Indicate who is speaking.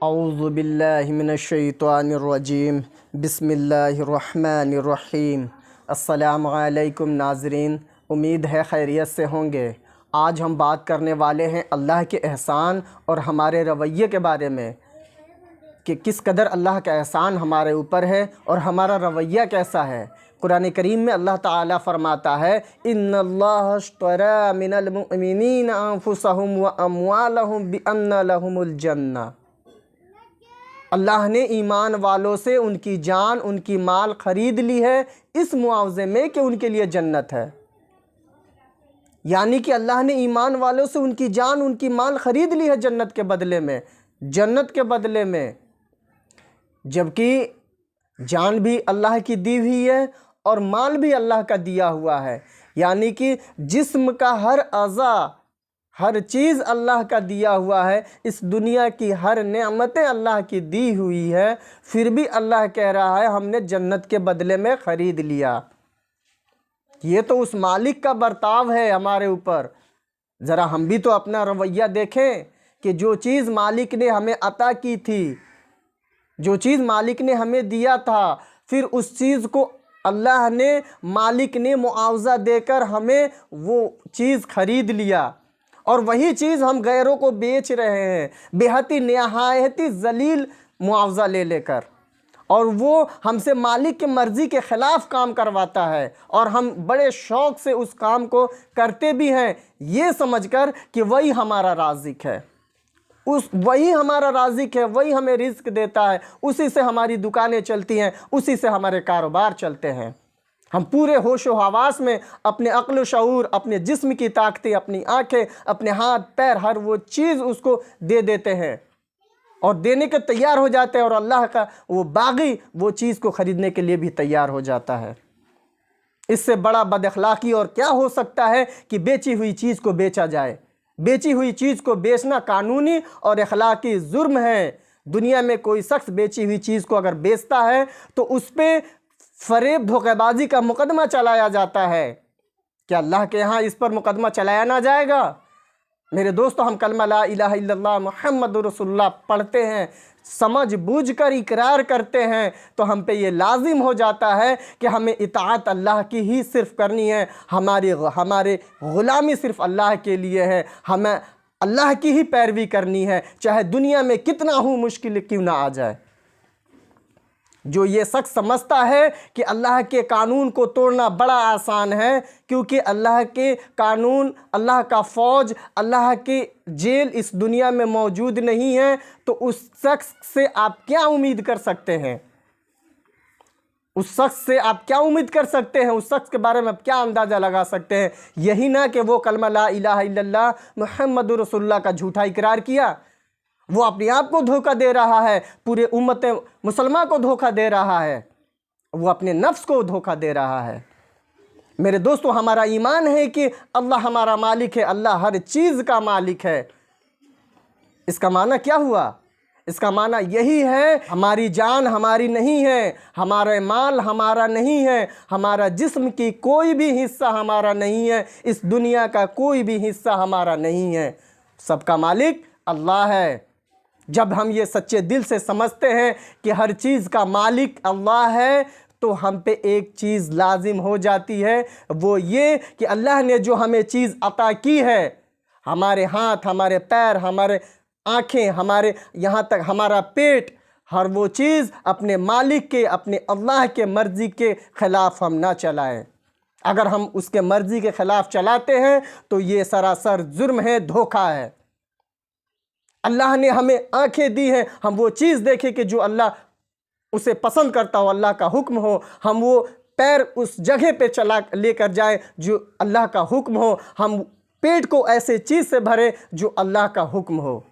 Speaker 1: औज़ु बिल्लाहि मिनश्शैतानिर्रजीम बिस्मिल्लाहिर्रहमानिर्रहीम। अस्सलामु अलैकुम नाज़रीन, उम्मीद है खैरियत से होंगे। आज हम बात करने वाले हैं अल्लाह के एहसान और हमारे रवैये के बारे में कि किस कदर अल्लाह का एहसान हमारे ऊपर है और हमारा रवैया कैसा है। कुरान करीम में अल्लाह ताला फरमाता है, इन्नल्लाह अश्तरा मिनल मुमिनीन अनफुसहुम व अम्वालहुम बिअन्ना लहुमुल जन्नह। अल्लाह ने ईमान वालों से उनकी जान उनकी माल ख़रीद ली है इस मुआवजे में कि उनके लिए जन्नत है। यानी कि अल्लाह ने ईमान वालों से उनकी जान उनकी माल ख़रीद ली है जन्नत के बदले में, जन्नत के बदले में। जबकि जान भी अल्लाह की दी हुई है और माल भी अल्लाह का दिया हुआ है। यानी कि जिस्म का हर अज़ा, हर चीज़ अल्लाह का दिया हुआ है। इस दुनिया की हर नेमतें अल्लाह की दी हुई है, फिर भी अल्लाह कह रहा है हमने जन्नत के बदले में ख़रीद लिया। ये तो उस मालिक का बर्ताव है हमारे ऊपर। ज़रा हम भी तो अपना रवैया देखें कि जो चीज़ मालिक ने हमें अता की थी, जो चीज़ मालिक ने हमें दिया था, फिर उस चीज़ को अल्लाह ने, मालिक ने मुआवजा देकर हमें वो चीज़ ख़रीद लिया और वही चीज़ हम गैरों को बेच रहे हैं बेहती नहायती ज़लील मुआवजा ले लेकर। और वो हमसे मालिक की मर्ज़ी के ख़िलाफ़ काम करवाता है और हम बड़े शौक़ से उस काम को करते भी हैं, ये समझकर कि वही हमारा राज़िक है, वही हमारा राज़िक है, वही हमें रिज़्क़ देता है, उसी से हमारी दुकानें चलती हैं, उसी से हमारे कारोबार चलते हैं। हम पूरे होश व हवास में अपने अक्ल व शऊर, अपने जिस्म की ताकतें, अपनी आँखें, अपने हाथ पैर, हर वो चीज़ उसको दे देते हैं और देने के तैयार हो जाते हैं। और अल्लाह का वो बागी वो चीज़ को ख़रीदने के लिए भी तैयार हो जाता है। इससे बड़ा बदअखलाक़ी और क्या हो सकता है कि बेची हुई चीज़ को बेचा जाए। बेची हुई चीज़ को बेचना कानूनी और अखलाकी जुर्म है। दुनिया में कोई शख्स बेची हुई चीज़ को अगर बेचता है तो उस पर फ़रेब धोखेबाजी का मुकदमा चलाया जाता है। क्या अल्लाह के यहाँ इस पर मुकदमा चलाया ना जाएगा? मेरे दोस्तों, हम कलमा ला इलाहा इल्लल्लाह मुहम्मदुर रसूलुल्लाह पढ़ते हैं, समझ बूझ कर इकरार करते हैं, तो हम पे ये लाजिम हो जाता है कि हमें इताअत अल्लाह की ही सिर्फ़ करनी है। हमारे ग़ुलामी सिर्फ़ अल्लाह के लिए है। हमें अल्लाह की ही पैरवी करनी है, चाहे दुनिया में कितना ही मुश्किल क्यों ना आ जाए। जो ये शख्स समझता है कि अल्लाह के कानून को तोड़ना बड़ा आसान है, क्योंकि अल्लाह के कानून, अल्लाह का फ़ौज, अल्लाह की जेल इस दुनिया में मौजूद नहीं है, तो उस शख्स से आप क्या उम्मीद कर सकते हैं? उस शख्स से आप क्या उम्मीद कर सकते हैं? उस शख्स के बारे में आप क्या अंदाज़ा लगा सकते हैं? यही ना कि वो कलमा ला इलाहा इल्लल्लाह मुहम्मदुर रसूलुल्लाह का झूठा इकरार किया। वो अपने आप को धोखा दे रहा है, पूरे उम्मत मुसलमान को धोखा दे रहा है, वो अपने नफ्स को धोखा दे रहा है। मेरे दोस्तों, हमारा ईमान है कि अल्लाह हमारा मालिक है, अल्लाह हर चीज़ का मालिक है। इसका माना क्या हुआ? इसका माना यही है, हमारी जान हमारी नहीं है, हमारे माल हमारा नहीं है, हमारा जिस्म की कोई भी हिस्सा हमारा नहीं है, इस दुनिया का कोई भी हिस्सा हमारा नहीं है। सबका मालिक अल्लाह है। जब हम ये सच्चे दिल से समझते हैं कि हर चीज़ का मालिक अल्लाह है, तो हम पे एक चीज़ लाजिम हो जाती है, वो ये कि अल्लाह ने जो हमें चीज़ अता की है, हमारे हाथ, हमारे पैर, हमारे आँखें, हमारे यहाँ तक हमारा पेट, हर वो चीज़ अपने मालिक के, अपने अल्लाह के मर्ज़ी के ख़िलाफ़ हम ना चलाएं। अगर हम उसके मर्ज़ी के ख़िलाफ़ चलाते हैं तो ये सरासर जुर्म है, धोखा है। अल्लाह ने हमें आँखें दी हैं, हम वो चीज़ देखें कि जो अल्लाह उसे पसंद करता हो, अल्लाह का हुक्म हो। हम वो पैर उस जगह पे चला लेकर जाएं जो अल्लाह का हुक्म हो। हम पेट को ऐसे चीज़ से भरें जो अल्लाह का हुक्म हो।